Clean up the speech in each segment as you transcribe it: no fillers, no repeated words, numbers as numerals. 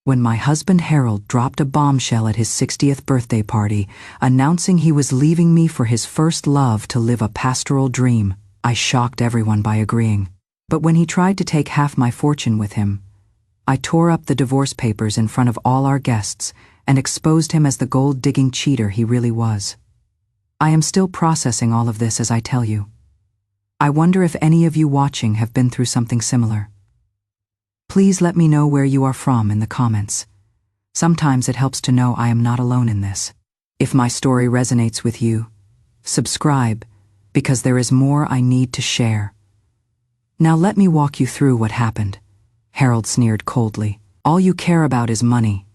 when my husband Harold dropped a bombshell at his 60th birthday party, announcing he was leaving me for his first love to live a pastoral dream. I shocked everyone by agreeing. But when he tried to take half my fortune with him, I tore up the divorce papers in front of all our guests and exposed him as the gold-digging cheater he really was. I am still processing all of this as I tell you. I wonder if any of you watching have been through something similar. Please let me know where you are from in the comments. Sometimes it helps to know I am not alone in this. If my story resonates with you, subscribe, because there is more I need to share. Now let me walk you through what happened. Harold sneered coldly. All you care about is money.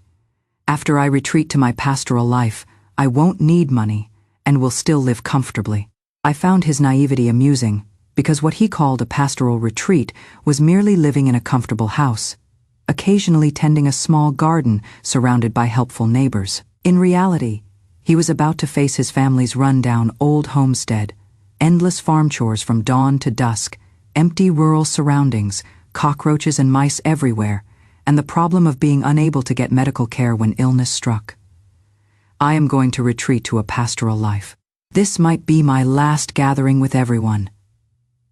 After I retreat to my pastoral life, I won't need money and will still live comfortably. I found his naivety amusing, because what he called a pastoral retreat was merely living in a comfortable house, occasionally tending a small garden surrounded by helpful neighbors. In reality, he was about to face his family's run-down old homestead, endless farm chores from dawn to dusk, empty rural surroundings, cockroaches and mice everywhere, and the problem of being unable to get medical care when illness struck. I am going to retreat to a pastoral life. This might be my last gathering with everyone.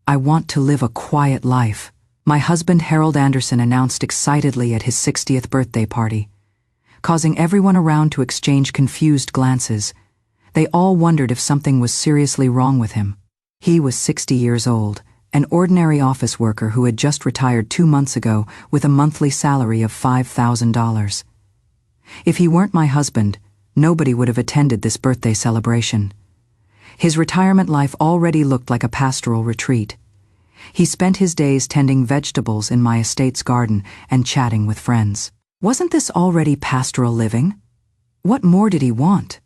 I want to live a quiet life, my husband Harold Anderson announced excitedly at his 60th birthday party, causing everyone around to exchange confused glances. They all wondered if something was seriously wrong with him. He was 60 years old, an ordinary office worker who had just retired 2 months ago with a monthly salary of $5,000. If he weren't my husband, nobody would have attended this birthday celebration. His retirement life already looked like a pastoral retreat. He spent his days tending vegetables in my estate's garden and chatting with friends. Wasn't this already pastoral living? What more did he want?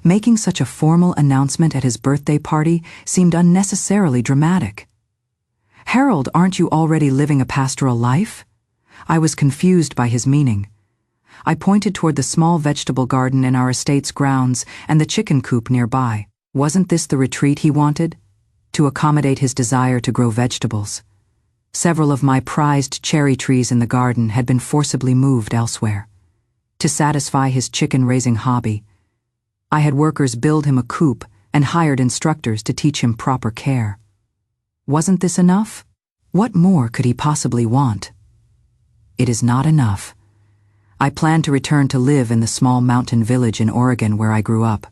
Making such a formal announcement at his birthday party seemed unnecessarily dramatic. Harold, aren't you already living a pastoral life? I was confused by his meaning. I pointed toward the small vegetable garden in our estate's grounds and the chicken coop nearby. Wasn't this the retreat he wanted? To accommodate his desire to grow vegetables. Several of my prized cherry trees in the garden had been forcibly moved elsewhere. To satisfy his chicken-raising hobby, I had workers build him a coop and hired instructors to teach him proper care. Wasn't this enough? What more could he possibly want? It is not enough. I plan to return to live in the small mountain village in Oregon where I grew up.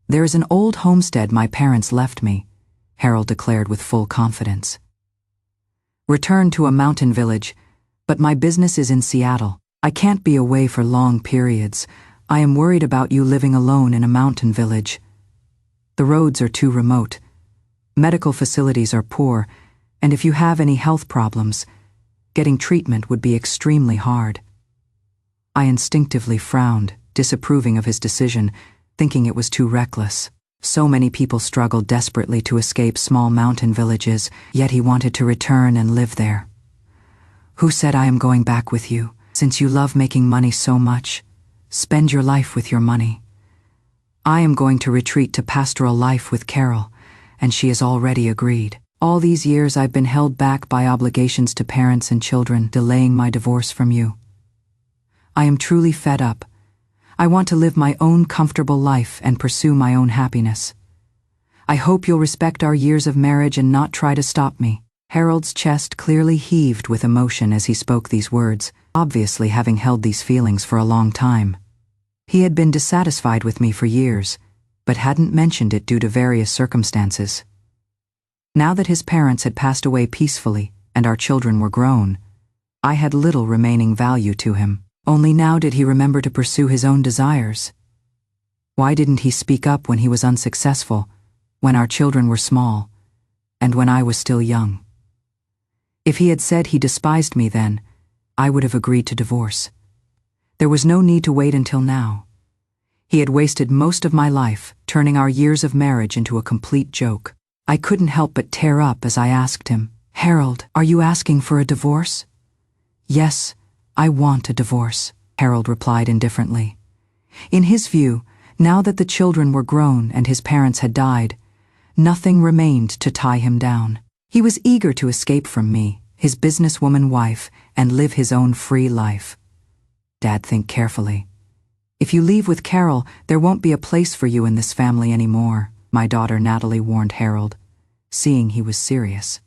There is an old homestead my parents left me, Harold declared with full confidence. Return to a mountain village, but my business is in Seattle. I can't be away for long periods. I am worried about you living alone in a mountain village. The roads are too remote. Medical facilities are poor, and if you have any health problems, getting treatment would be extremely hard. I instinctively frowned, disapproving of his decision, thinking it was too reckless. So many people struggle desperately to escape small mountain villages, yet he wanted to return and live there. Who said I am going back with you? Since you love making money so much, spend your life with your money. I am going to retreat to pastoral life with Carol, and she has already agreed. All these years I've been held back by obligations to parents and children, delaying my divorce from you. I am truly fed up. I want to live my own comfortable life and pursue my own happiness. I hope you'll respect our years of marriage and not try to stop me. Harold's chest clearly heaved with emotion as he spoke these words, obviously having held these feelings for a long time. He had been dissatisfied with me for years, but hadn't mentioned it due to various circumstances. Now that his parents had passed away peacefully and our children were grown, I had little remaining value to him. Only now did he remember to pursue his own desires. Why didn't he speak up when he was unsuccessful, when our children were small, and when I was still young? If he had said he despised me then, I would have agreed to divorce. There was no need to wait until now. He had wasted most of my life, turning our years of marriage into a complete joke. I couldn't help but tear up as I asked him, "Harold, are you asking for a divorce?" "Yes, I want a divorce," Harold replied indifferently. In his view, now that the children were grown and his parents had died, nothing remained to tie him down. He was eager to escape from me, his businesswoman wife, and live his own free life. Dad, think carefully. If you leave with Carol, there won't be a place for you in this family anymore, my daughter Natalie warned Harold, seeing he was serious.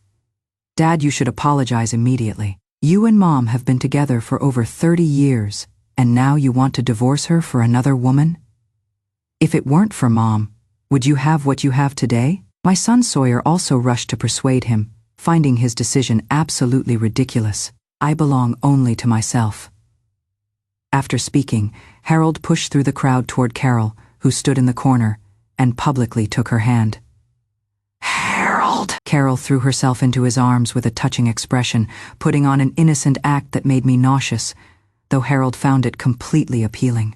Dad, you should apologize immediately. You and Mom have been together for over 30 years, and now you want to divorce her for another woman? If it weren't for Mom, would you have what you have today? My son Sawyer also rushed to persuade him, finding his decision absolutely ridiculous. I belong only to myself. After speaking, Harold pushed through the crowd toward Carol, who stood in the corner, and publicly took her hand. Harold! Carol threw herself into his arms with a touching expression, putting on an innocent act that made me nauseous, though Harold found it completely appealing.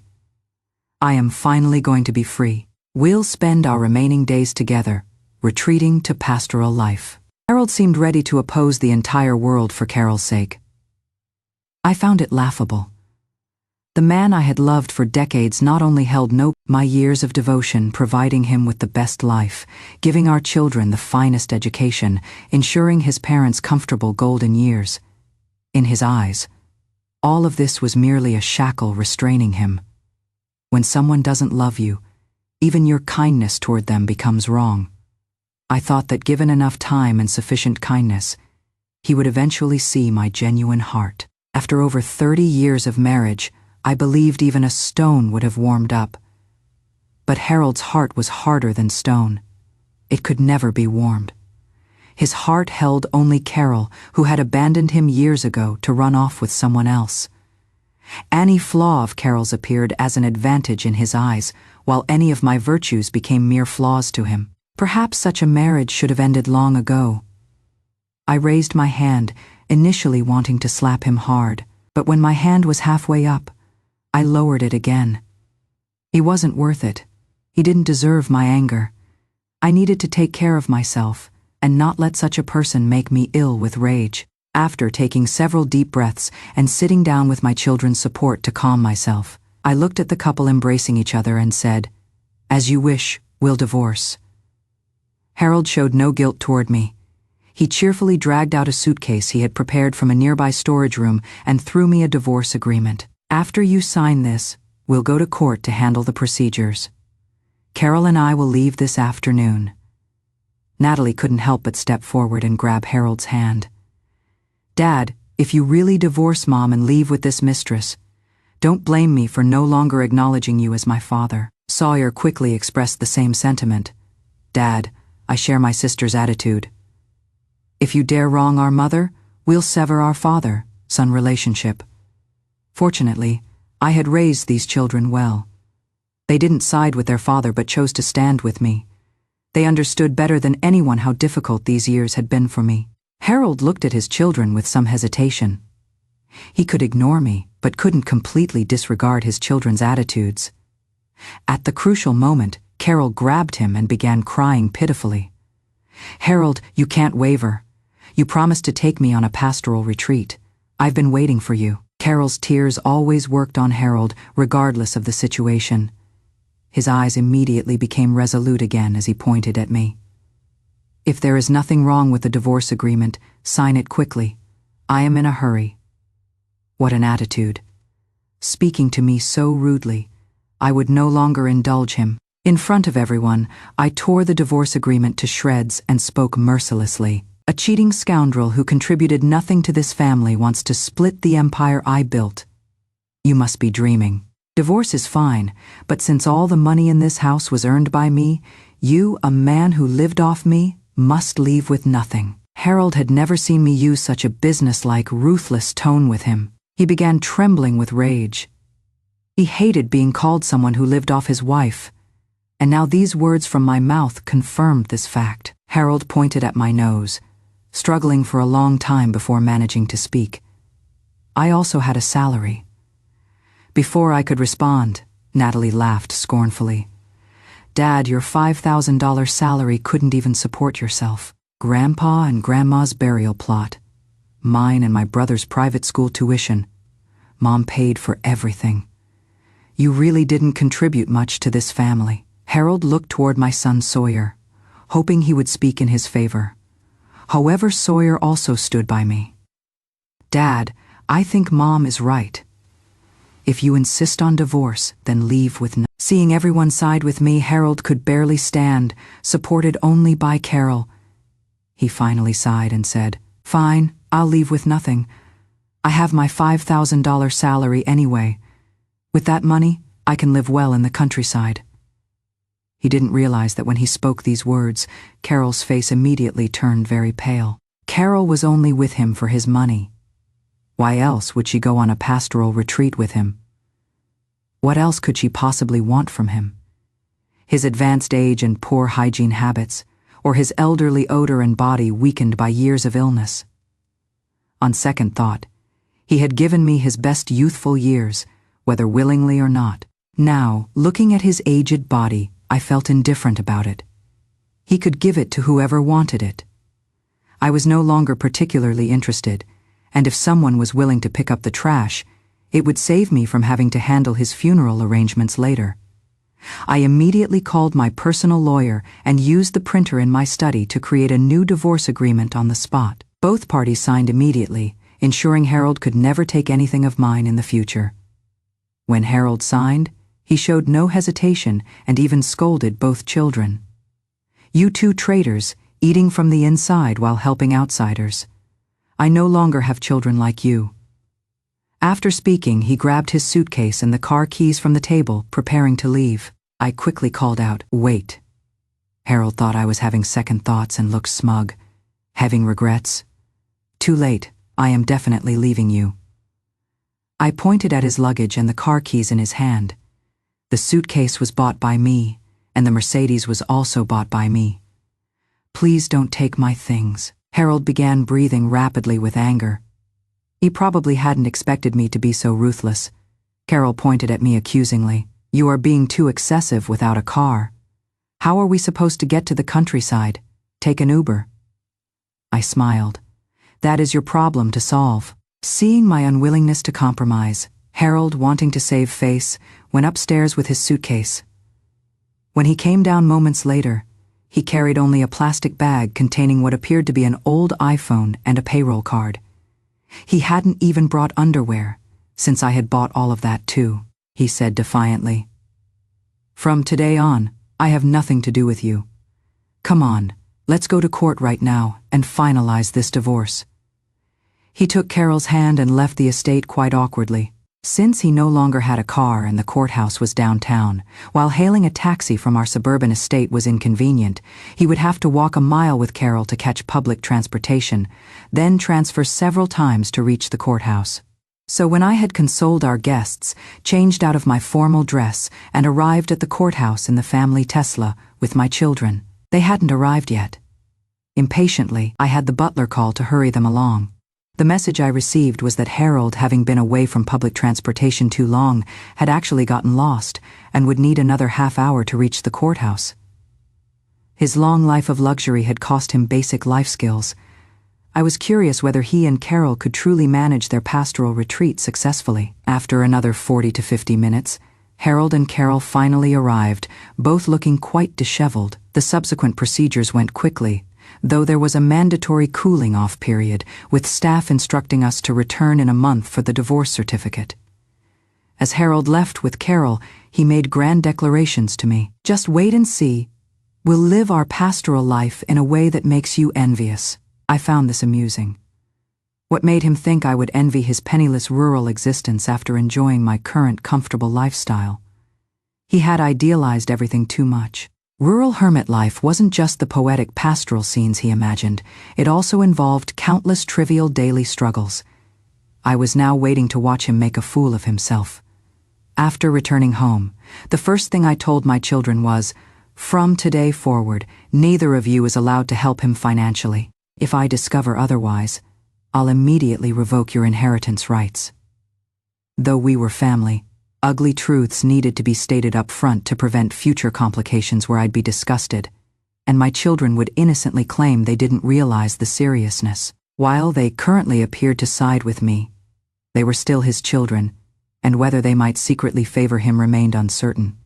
I am finally going to be free. We'll spend our remaining days together, retreating to pastoral life. Harold seemed ready to oppose the entire world for Carol's sake. I found it laughable. The man I had loved for decades not only held my years of devotion, providing him with the best life, giving our children the finest education, ensuring his parents' comfortable golden years. In his eyes, all of this was merely a shackle restraining him. When someone doesn't love you, even your kindness toward them becomes wrong. I thought that given enough time and sufficient kindness, he would eventually see my genuine heart. After over 30 years of marriage, I believed even a stone would have warmed up. But Harold's heart was harder than stone. It could never be warmed. His heart held only Carol, who had abandoned him years ago to run off with someone else. Any flaw of Carol's appeared as an advantage in his eyes, while any of my virtues became mere flaws to him. Perhaps such a marriage should have ended long ago. I raised my hand, initially wanting to slap him hard, but when my hand was halfway up, I lowered it again. He wasn't worth it. He didn't deserve my anger. I needed to take care of myself and not let such a person make me ill with rage. After taking several deep breaths and sitting down with my children's support to calm myself, I looked at the couple embracing each other and said, "As you wish, we'll divorce." Harold showed no guilt toward me. He cheerfully dragged out a suitcase he had prepared from a nearby storage room and threw me a divorce agreement. "After you sign this, we'll go to court to handle the procedures. Carol and I will leave this afternoon." Natalie couldn't help but step forward and grab Harold's hand. "Dad, if you really divorce Mom and leave with this mistress, don't blame me for no longer acknowledging you as my father." Sawyer quickly expressed the same sentiment. "Dad, I share my sister's attitude. If you dare wrong our mother, we'll sever our father-son relationship." Fortunately, I had raised these children well. They didn't side with their father but chose to stand with me. They understood better than anyone how difficult these years had been for me. Harold looked at his children with some hesitation. He could ignore me, but couldn't completely disregard his children's attitudes. At the crucial moment, Carol grabbed him and began crying pitifully. "Harold, you can't waver. You promised to take me on a pastoral retreat. I've been waiting for you." Carol's tears always worked on Harold, regardless of the situation. His eyes immediately became resolute again as he pointed at me. "If there is nothing wrong with the divorce agreement, sign it quickly. I am in a hurry." What an attitude. Speaking to me so rudely, I would no longer indulge him. In front of everyone, I tore the divorce agreement to shreds and spoke mercilessly. "A cheating scoundrel who contributed nothing to this family wants to split the empire I built. You must be dreaming. Divorce is fine, but since all the money in this house was earned by me, you, a man who lived off me, must leave with nothing." Harold had never seen me use such a businesslike, ruthless tone with him. He began trembling with rage. He hated being called someone who lived off his wife, and now these words from my mouth confirmed this fact. Harold pointed at my nose, struggling for a long time before managing to speak. I also had a salary. Before I could respond, Natalie laughed scornfully. "Dad, your $5,000 salary couldn't even support yourself. Grandpa and Grandma's burial plot, mine and my brother's private school tuition. Mom paid for everything. You really didn't contribute much to this family." Harold looked toward my son Sawyer, hoping he would speak in his favor. However, Sawyer also stood by me. "Dad, I think Mom is right. If you insist on divorce, then leave with no. Seeing everyone side with me, Harold could barely stand, supported only by Carol. He finally sighed and said, "Fine, I'll leave with nothing. I have my $5,000 salary anyway. With that money, I can live well in the countryside." He didn't realize that when he spoke these words, Carol's face immediately turned very pale. Carol was only with him for his money. Why else would she go on a pastoral retreat with him? What else could she possibly want from him? His advanced age and poor hygiene habits, or his elderly odor and body weakened by years of illness? On second thought, he had given me his best youthful years, whether willingly or not. Now, looking at his aged body, I felt indifferent about it. He could give it to whoever wanted it. I was no longer particularly interested, and if someone was willing to pick up the trash, it would save me from having to handle his funeral arrangements later. I immediately called my personal lawyer and used the printer in my study to create a new divorce agreement on the spot. Both parties signed immediately, ensuring Harold could never take anything of mine in the future. When Harold signed, he showed no hesitation and even scolded both children. "You two traitors, eating from the inside while helping outsiders. I no longer have children like you." After speaking, he grabbed his suitcase and the car keys from the table, preparing to leave. I quickly called out, "Wait." Harold thought I was having second thoughts and looked smug. "Having regrets?" "Too late. I am definitely leaving you." I pointed at his luggage and the car keys in his hand. The suitcase was bought by me, and the Mercedes was also bought by me. "Please don't take my things." Harold began breathing rapidly with anger. He probably hadn't expected me to be so ruthless. Carol pointed at me accusingly. "You are being too excessive without a car. How are we supposed to get to the countryside? Take an Uber." I smiled. "That is your problem to solve." Seeing my unwillingness to compromise, Harold, wanting to save face, went upstairs with his suitcase. When he came down moments later, he carried only a plastic bag containing what appeared to be an old iPhone and a payroll card. He hadn't even brought underwear, since I had bought all of that too, he said defiantly. "From today on, I have nothing to do with you. Come on, let's go to court right now and finalize this divorce." He took Carol's hand and left the estate quite awkwardly. Since he no longer had a car and the courthouse was downtown, while hailing a taxi from our suburban estate was inconvenient, he would have to walk a mile with Carol to catch public transportation, then transfer several times to reach the courthouse. So when I had consoled our guests, changed out of my formal dress, and arrived at the courthouse in the family Tesla with my children, they hadn't arrived yet. Impatiently, I had the butler call to hurry them along. The message I received was that Harold, having been away from public transportation too long, had actually gotten lost and would need another half hour to reach the courthouse. His long life of luxury had cost him basic life skills. I was curious whether he and Carol could truly manage their pastoral retreat successfully. After another 40 to 50 minutes, Harold and Carol finally arrived, both looking quite disheveled. The subsequent procedures went quickly, though there was a mandatory cooling-off period, with staff instructing us to return in a month for the divorce certificate. As Harold left with Carol, he made grand declarations to me. "Just wait and see. We'll live our pastoral life in a way that makes you envious." I found this amusing. What made him think I would envy his penniless rural existence after enjoying my current comfortable lifestyle? He had idealized everything too much. Rural hermit life wasn't just the poetic pastoral scenes he imagined, it also involved countless trivial daily struggles. I was now waiting to watch him make a fool of himself. After returning home, the first thing I told my children was, "From today forward, neither of you is allowed to help him financially. If I discover otherwise, I'll immediately revoke your inheritance rights." Though we were family, ugly truths needed to be stated up front to prevent future complications where I'd be disgusted, and my children would innocently claim they didn't realize the seriousness. While they currently appeared to side with me, they were still his children, and whether they might secretly favor him remained uncertain.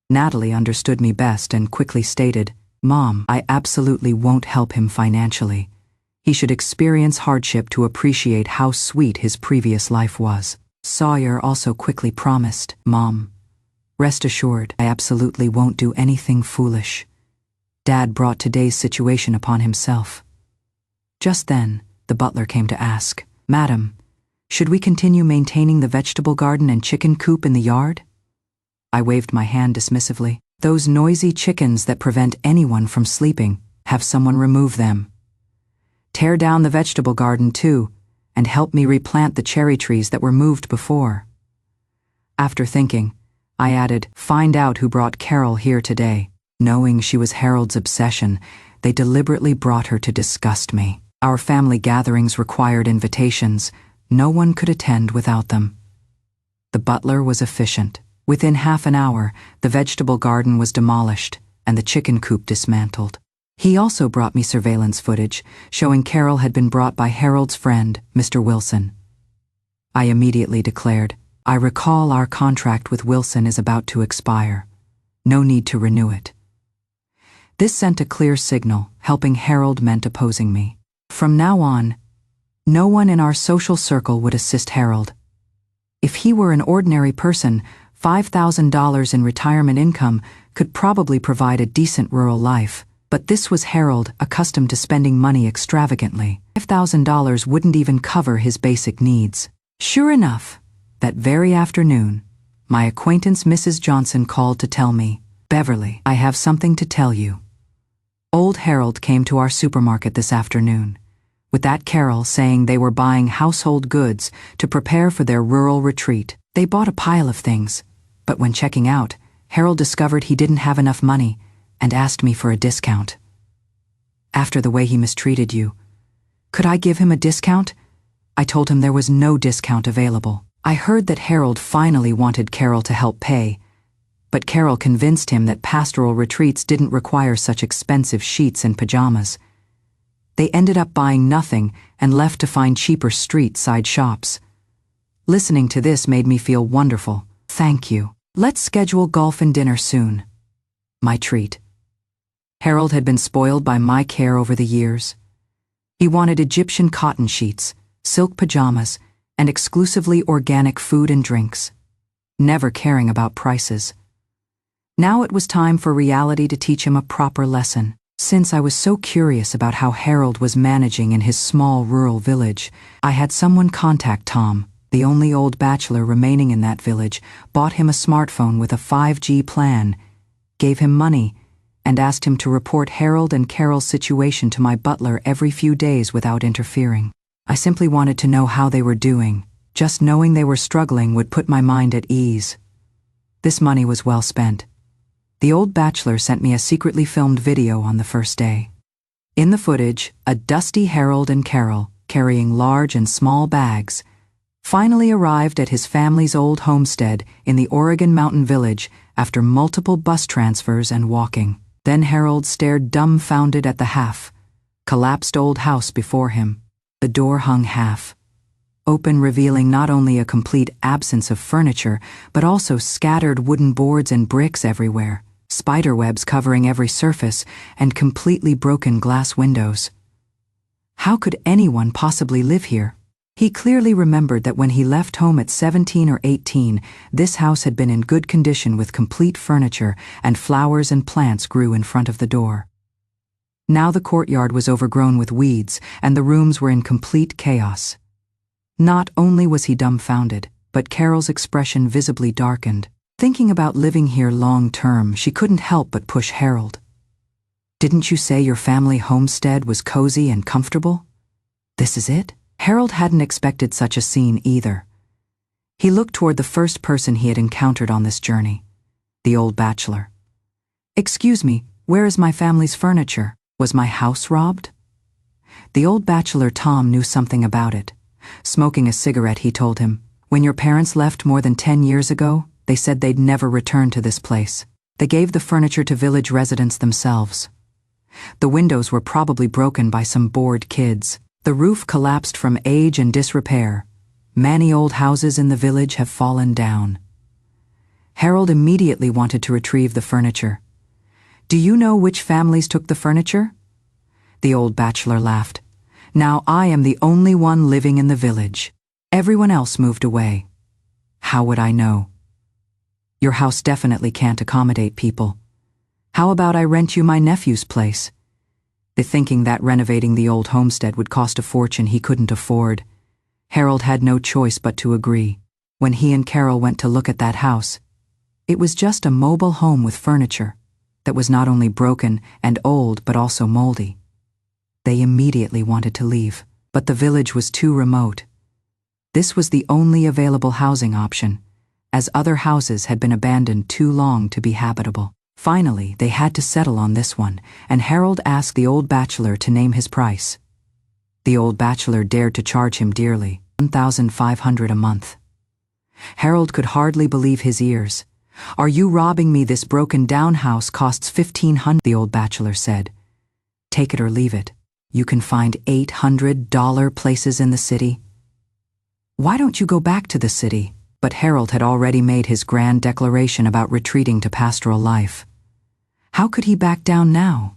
Natalie understood me best and quickly stated, "Mom, I absolutely won't help him financially. He should experience hardship to appreciate how sweet his previous life was." Sawyer also quickly promised, "Mom, rest assured, I absolutely won't do anything foolish. Dad brought today's situation upon himself." Just then, the butler came to ask, "Madam, should we continue maintaining the vegetable garden and chicken coop in the yard?" I waved my hand dismissively. "Those noisy chickens that prevent anyone from sleeping, have someone remove them. Tear down the vegetable garden too, and help me replant the cherry trees that were moved before." After thinking, I added, "Find out who brought Carol here today." Knowing she was Harold's obsession, they deliberately brought her to disgust me. Our family gatherings required invitations. No one could attend without them. The butler was efficient. Within half an hour, the vegetable garden was demolished and the chicken coop dismantled. He also brought me surveillance footage showing Carol had been brought by Harold's friend, Mr. Wilson. I immediately declared, "I recall our contract with Wilson is about to expire. No need to renew it." This sent a clear signal, helping Harold meant opposing me. From now on, no one in our social circle would assist Harold. If he were an ordinary person, $5,000 in retirement income could probably provide a decent rural life. But this was Harold, accustomed to spending money extravagantly. $5,000 wouldn't even cover his basic needs. Sure enough, that very afternoon, my acquaintance Mrs. Johnson called to tell me, "Beverly, I have something to tell you. Old Harold came to our supermarket this afternoon, with that Carol saying they were buying household goods to prepare for their rural retreat. They bought a pile of things, but when checking out, Harold discovered he didn't have enough money and asked me for a discount. After the way he mistreated you, could I give him a discount?" I told him there was no discount available. I heard that Harold finally wanted Carol to help pay, but Carol convinced him that pastoral retreats didn't require such expensive sheets and pajamas. They ended up buying nothing and left to find cheaper street-side shops. Listening to this made me feel wonderful. "Thank you. Let's schedule golf and dinner soon." My treat. Harold had been spoiled by my care over the years. He wanted Egyptian cotton sheets, silk pajamas, and exclusively organic food and drinks, never caring about prices. Now it was time for reality to teach him a proper lesson. Since I was so curious about how Harold was managing in his small rural village, I had someone contact Tom, the only old bachelor remaining in that village, bought him a smartphone with a 5G plan, gave him money, and asked him to report Harold and Carol's situation to my butler every few days without interfering. I simply wanted to know how they were doing. Just knowing they were struggling would put my mind at ease. This money was well spent. The old bachelor sent me a secretly filmed video on the first day. In the footage, a dusty Harold and Carol, carrying large and small bags, finally arrived at his family's old homestead in the Oregon mountain village after multiple bus transfers and walking. Then Harold stared dumbfounded at the collapsed old house before him. The door hung half open, revealing not only a complete absence of furniture, but also scattered wooden boards and bricks everywhere, spiderwebs covering every surface, and completely broken glass windows. How could anyone possibly live here? He clearly remembered that when he left home at 17 or 18, this house had been in good condition with complete furniture, and flowers and plants grew in front of the door. Now the courtyard was overgrown with weeds, and the rooms were in complete chaos. Not only was he dumbfounded, but Carol's expression visibly darkened. Thinking about living here long-term, she couldn't help but push Harold. "Didn't you say your family homestead was cozy and comfortable? This is it?" Harold hadn't expected such a scene either. He looked toward the first person he had encountered on this journey, the old bachelor. "Excuse me, where is my family's furniture? Was my house robbed?" The old bachelor Tom knew something about it. Smoking a cigarette, he told him, "When your parents left more than 10 years ago, they said they'd never return to this place. They gave the furniture to village residents themselves. The windows were probably broken by some bored kids. The roof collapsed from age and disrepair. Many old houses in the village have fallen down." Harold immediately wanted to retrieve the furniture. "Do you know which families took the furniture?" The old bachelor laughed. "Now I am the only one living in the village. Everyone else moved away. How would I know? Your house definitely can't accommodate people. How about I rent you my nephew's place? Thinking that renovating the old homestead would cost a fortune he couldn't afford, Harold had no choice but to agree. When he and Carol went to look at that house, it was just a mobile home with furniture that was not only broken and old but also moldy. They immediately wanted to leave, but the village was too remote. This was the only available housing option, as other houses had been abandoned too long to be habitable. Finally, they had to settle on this one, and Harold asked the old bachelor to name his price. The old bachelor dared to charge him dearly, $1,500 a month. Harold could hardly believe his ears. "Are you robbing me? This broken-down house costs $1,500, the old bachelor said. "Take it or leave it. You can find $800 places in the city." "Why don't you go back to the city?" But Harold had already made his grand declaration about retreating to pastoral life. How could he back down now?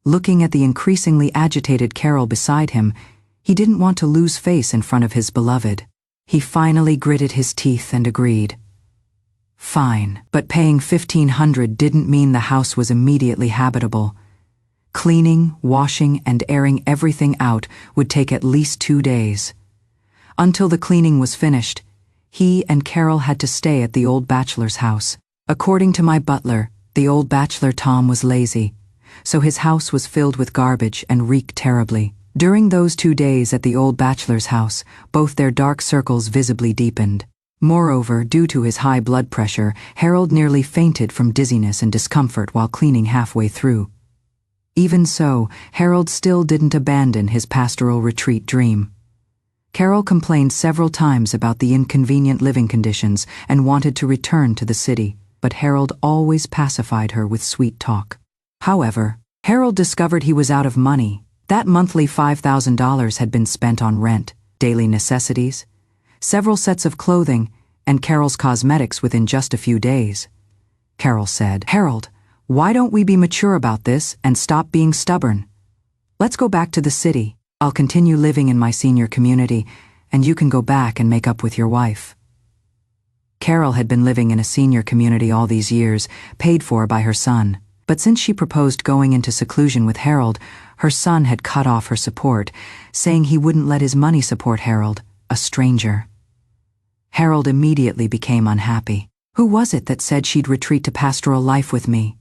Looking at the increasingly agitated Carol beside him, he didn't want to lose face in front of his beloved. He finally gritted his teeth and agreed. Fine, but paying $1,500 didn't mean the house was immediately habitable. Cleaning, washing, and airing everything out would take at least 2 days. Until the cleaning was finished, he and Carol had to stay at the old bachelor's house. According to my butler, the old bachelor Tom was lazy, so his house was filled with garbage and reeked terribly. During those 2 days at the old bachelor's house, both their dark circles visibly deepened. Moreover, due to his high blood pressure, Harold nearly fainted from dizziness and discomfort while cleaning halfway through. Even so, Harold still didn't abandon his pastoral retreat dream. Carol complained several times about the inconvenient living conditions and wanted to return to the city, but Harold always pacified her with sweet talk. However, Harold discovered he was out of money. That monthly $5,000 had been spent on rent, daily necessities, several sets of clothing, and Carol's cosmetics within just a few days. Carol said, "Harold, why don't we be mature about this and stop being stubborn? Let's go back to the city. I'll continue living in my senior community, and you can go back and make up with your wife." Carol had been living in a senior community all these years, paid for by her son. But since she proposed going into seclusion with Harold, her son had cut off her support, saying he wouldn't let his money support Harold, a stranger. Harold immediately became unhappy. "Who was it that said she'd retreat to pastoral life with me?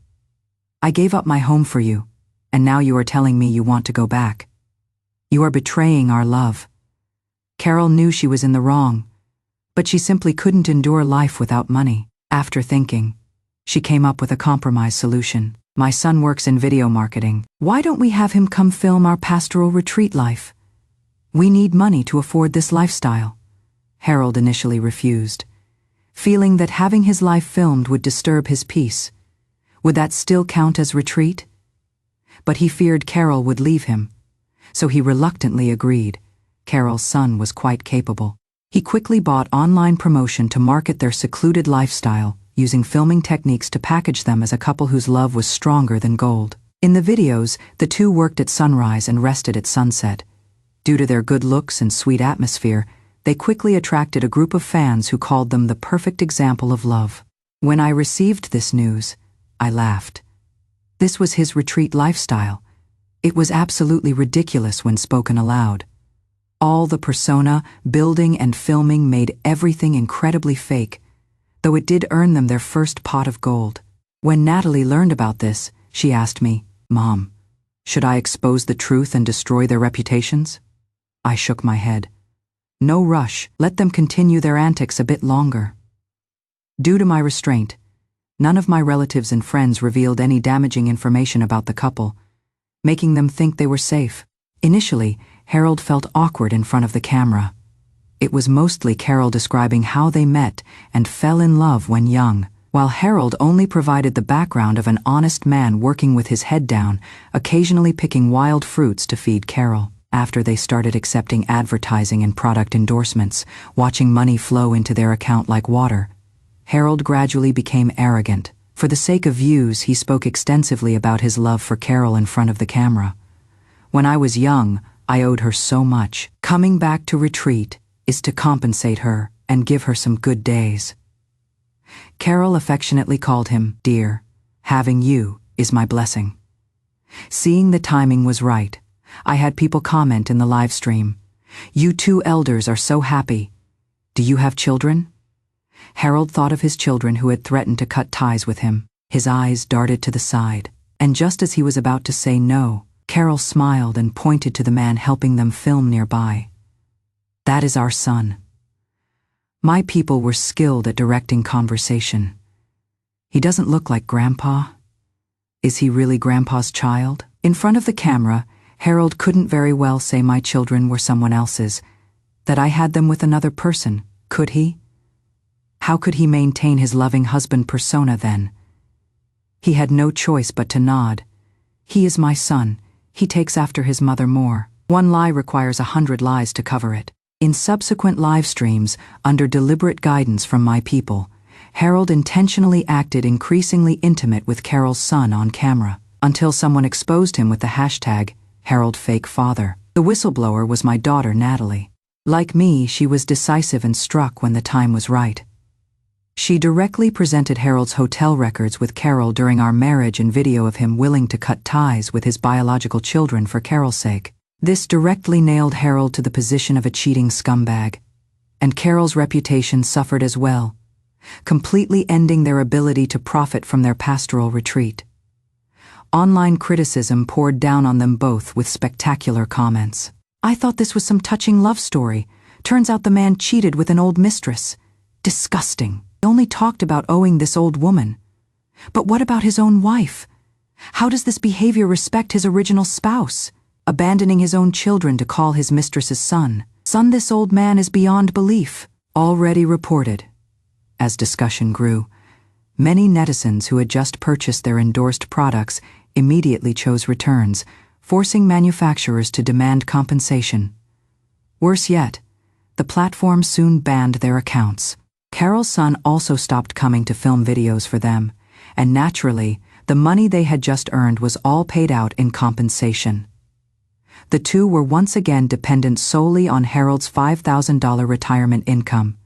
I gave up my home for you, and now you are telling me you want to go back. You are betraying our love." Carol knew she was in the wrong, but she simply couldn't endure life without money. After thinking, she came up with a compromise solution. "My son works in video marketing. Why don't we have him come film our pastoral retreat life? We need money to afford this lifestyle." Harold initially refused, feeling that having his life filmed would disturb his peace. Would that still count as retreat? But he feared Carol would leave him, so he reluctantly agreed. Carol's son was quite capable. He quickly bought online promotion to market their secluded lifestyle, using filming techniques to package them as a couple whose love was stronger than gold. In the videos, the two worked at sunrise and rested at sunset. Due to their good looks and sweet atmosphere, they quickly attracted a group of fans who called them the perfect example of love. When I received this news, I laughed. This was his retreat lifestyle. It was absolutely ridiculous when spoken aloud. All the persona, building, and filming made everything incredibly fake, though it did earn them their first pot of gold. When Natalie learned about this, she asked me, "Mom, should I expose the truth and destroy their reputations?" I shook my head. "No rush, let them continue their antics a bit longer." Due to my restraint, none of my relatives and friends revealed any damaging information about the couple, making them think they were safe. Initially, Harold felt awkward in front of the camera. It was mostly Carol describing how they met and fell in love when young, while Harold only provided the background of an honest man working with his head down, occasionally picking wild fruits to feed Carol. After they started accepting advertising and product endorsements, watching money flow into their account like water, Harold gradually became arrogant. For the sake of views, he spoke extensively about his love for Carol in front of the camera. "When I was young, I owed her so much. Coming back to retreat is to compensate her and give her some good days. Carol affectionately called him dear. Having you is my blessing. Seeing the timing was right, I had people comment in the live stream. You two elders are so happy. Do you have children? Harold thought of his children who had threatened to cut ties with him. His eyes darted to the side, and just as he was about to say no, Carol smiled and pointed to the man helping them film nearby. That is our son. My people were skilled at directing conversation. He doesn't look like Grandpa. Is he really Grandpa's child? In front of the camera, Harold couldn't very well say my children were someone else's, that I had them with another person, could he? How could he maintain his loving husband persona then? He had no choice but to nod. He is my son. He takes after his mother more. One lie requires 100 lies to cover it. In subsequent live streams, under deliberate guidance from my people, Harold intentionally acted increasingly intimate with Carol's son on camera, until someone exposed him with the hashtag #HaroldFakeFather. The whistleblower was my daughter, Natalie. Like me, she was decisive and struck when the time was right. She directly presented Harold's hotel records with Carol during our marriage and video of him willing to cut ties with his biological children for Carol's sake. This directly nailed Harold to the position of a cheating scumbag. And Carol's reputation suffered as well, completely ending their ability to profit from their pastoral retreat. Online criticism poured down on them both with spectacular comments. I thought this was some touching love story. Turns out the man cheated with an old mistress. Disgusting. He only talked about owing this old woman. But what about his own wife? How does this behavior respect his original spouse? Abandoning his own children to call his mistress's son. Son, this old man is beyond belief. Already reported. As discussion grew, many netizens who had just purchased their endorsed products immediately chose returns, forcing manufacturers to demand compensation. Worse yet, the platform soon banned their accounts. Carol's son also stopped coming to film videos for them, and naturally, the money they had just earned was all paid out in compensation. The two were once again dependent solely on Harold's $5,000 retirement income.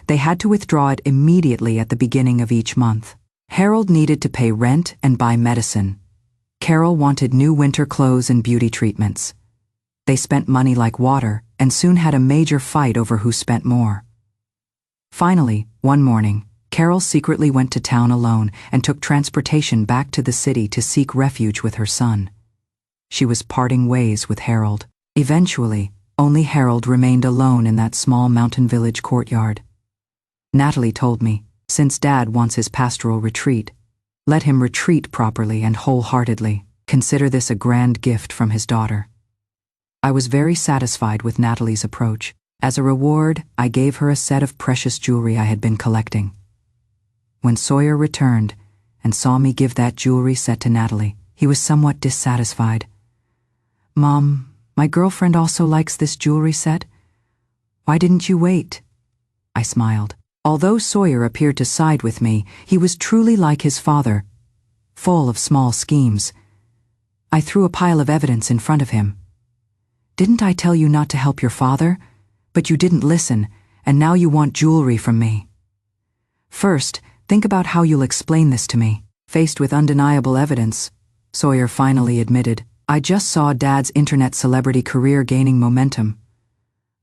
They had to withdraw it immediately at the beginning of each month. Harold needed to pay rent and buy medicine. Carol wanted new winter clothes and beauty treatments. They spent money like water and soon had a major fight over who spent more. Finally, one morning, Carol secretly went to town alone and took transportation back to the city to seek refuge with her son. She was parting ways with Harold. Eventually, only Harold remained alone in that small mountain village courtyard. Natalie told me, since Dad wants his pastoral retreat, let him retreat properly and wholeheartedly. Consider this a grand gift from his daughter. I was very satisfied with Natalie's approach. As a reward, I gave her a set of precious jewelry I had been collecting. When Sawyer returned and saw me give that jewelry set to Natalie, he was somewhat dissatisfied. Mom, my girlfriend also likes this jewelry set. Why didn't you wait? I smiled. Although Sawyer appeared to side with me, he was truly like his father, full of small schemes. I threw a pile of evidence in front of him. Didn't I tell you not to help your father? But you didn't listen, and now you want jewelry from me. First, think about how you'll explain this to me. Faced with undeniable evidence, Sawyer finally admitted, I just saw Dad's internet celebrity career gaining momentum.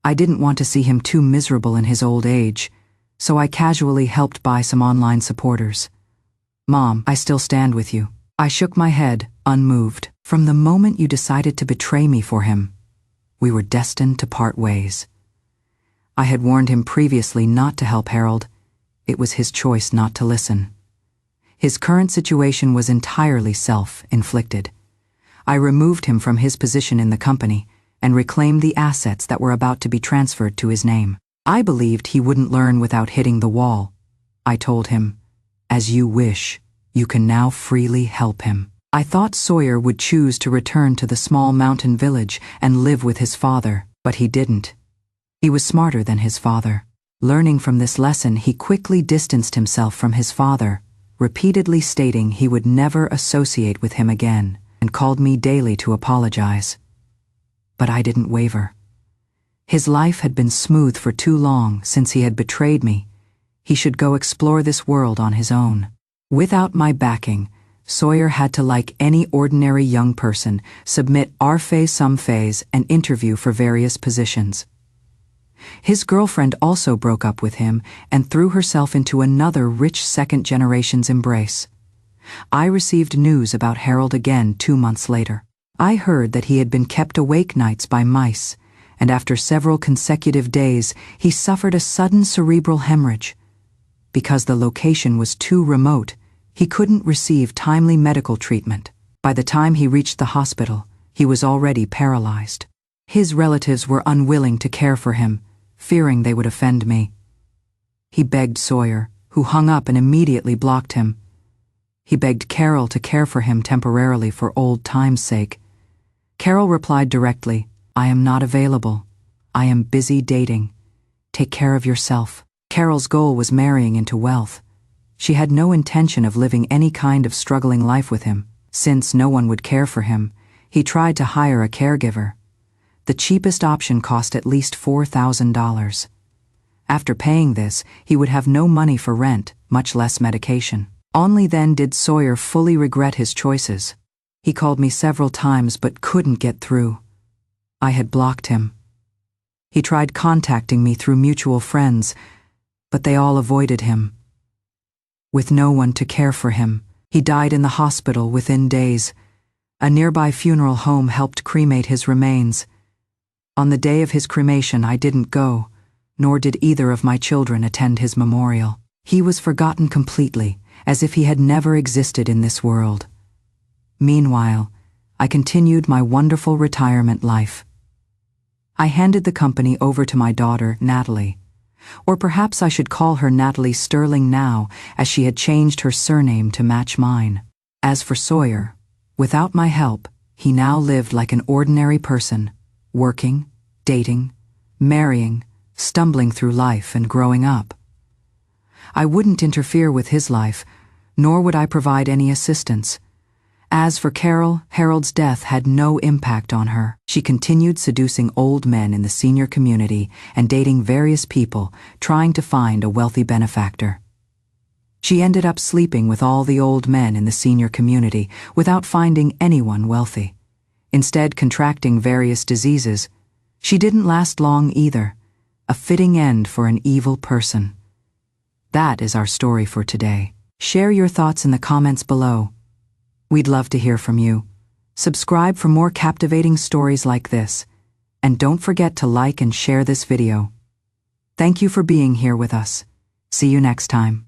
I didn't want to see him too miserable in his old age, so I casually helped buy some online supporters. Mom, I still stand with you. I shook my head, unmoved. From the moment you decided to betray me for him, we were destined to part ways. I had warned him previously not to help Harold. It was his choice not to listen. His current situation was entirely self-inflicted. I removed him from his position in the company and reclaimed the assets that were about to be transferred to his name. I believed he wouldn't learn without hitting the wall. I told him, as you wish, you can now freely help him. I thought Sawyer would choose to return to the small mountain village and live with his father, but he didn't. He was smarter than his father. Learning from this lesson, he quickly distanced himself from his father, repeatedly stating he would never associate with him again, and called me daily to apologize. But I didn't waver. His life had been smooth for too long since he had betrayed me. He should go explore this world on his own. Without my backing, Sawyer had to, like any ordinary young person, submit some phase and interview for various positions. His girlfriend also broke up with him and threw herself into another rich second-generation's embrace. I received news about Harold again 2 months later. I heard that he had been kept awake nights by mice, and after several consecutive days, he suffered a sudden cerebral hemorrhage. Because the location was too remote, he couldn't receive timely medical treatment. By the time he reached the hospital, he was already paralyzed. His relatives were unwilling to care for him, fearing they would offend me. He begged Sawyer, who hung up and immediately blocked him. He begged Carol to care for him temporarily for old time's sake. Carol replied directly, "I am not available. I am busy dating. Take care of yourself." Carol's goal was marrying into wealth. She had no intention of living any kind of struggling life with him. Since no one would care for him, he tried to hire a caregiver. The cheapest option cost at least $4,000. After paying this, he would have no money for rent, much less medication. Only then did Sawyer fully regret his choices. He called me several times but couldn't get through. I had blocked him. He tried contacting me through mutual friends, but they all avoided him. With no one to care for him, he died in the hospital within days. A nearby funeral home helped cremate his remains. On the day of his cremation, I didn't go, nor did either of my children attend his memorial. He was forgotten completely, as if he had never existed in this world. Meanwhile, I continued my wonderful retirement life. I handed the company over to my daughter, Natalie. Or perhaps I should call her Natalie Sterling now, as she had changed her surname to match mine. As for Sawyer, without my help, he now lived like an ordinary person, working, dating, marrying, stumbling through life and growing up. I wouldn't interfere with his life, nor would I provide any assistance. As for Carol, Harold's death had no impact on her. She continued seducing old men in the senior community and dating various people, trying to find a wealthy benefactor. She ended up sleeping with all the old men in the senior community without finding anyone wealthy. Instead, contracting various diseases. She didn't last long either, a fitting end for an evil person. That is our story for today. Share your thoughts in the comments below. We'd love to hear from you. Subscribe for more captivating stories like this, and don't forget to like and share this video. Thank you for being here with us. See you next time.